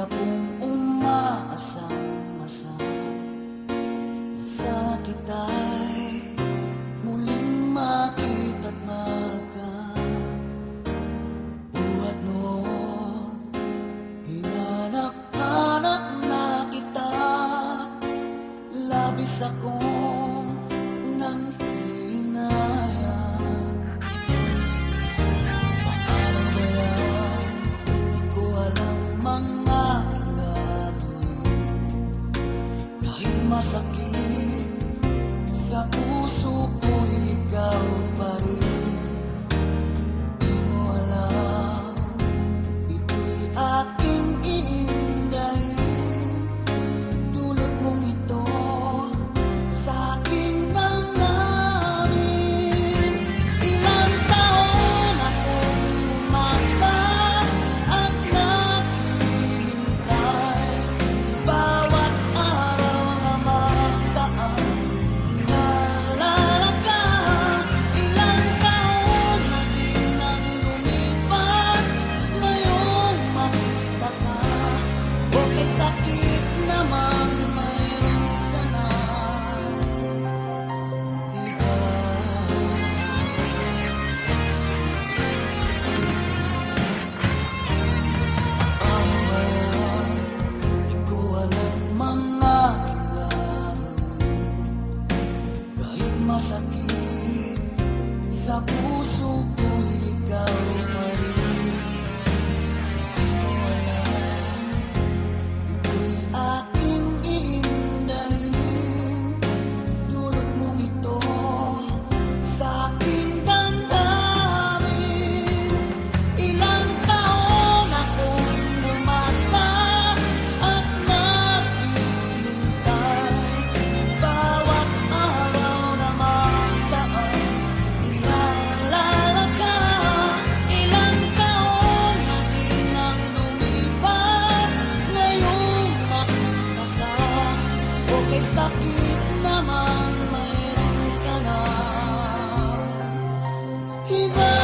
akong umaasang-asang na sana kita'y muling makita't magkabuhat noon. Hinanap-hanap na kita, labis akong nang hinayang. Paano ba yan? Di ko alam mga gagawin. Kahit masakit sa puso ko, ikaw pa rin. Di mo alam, ito'y aking iindahin. Dulot mong ito sa aking damdamin. Ilang taon akong umasa at naghihintay. Bawat araw na magdaan, inaalala ka. Ilang taon na din nang lumipas, ngayong makita ka. Okay, sakit naman, mayroon ka na iba. Paano ba yan? Di ko alam mga gagawin. Kahit masakit sa puso ko, ikaw pa rin. Di mo alam, ito'y aking iindahin. Dulot mong ito sa aking damdamin. Ilang taon akong umasa at naghihintay. Bawat araw na magdaan, inaalala ka. Ilang taon na din ang lumipas, ngayong makita ka. Okay, sakit naman, mayroon ka na iba.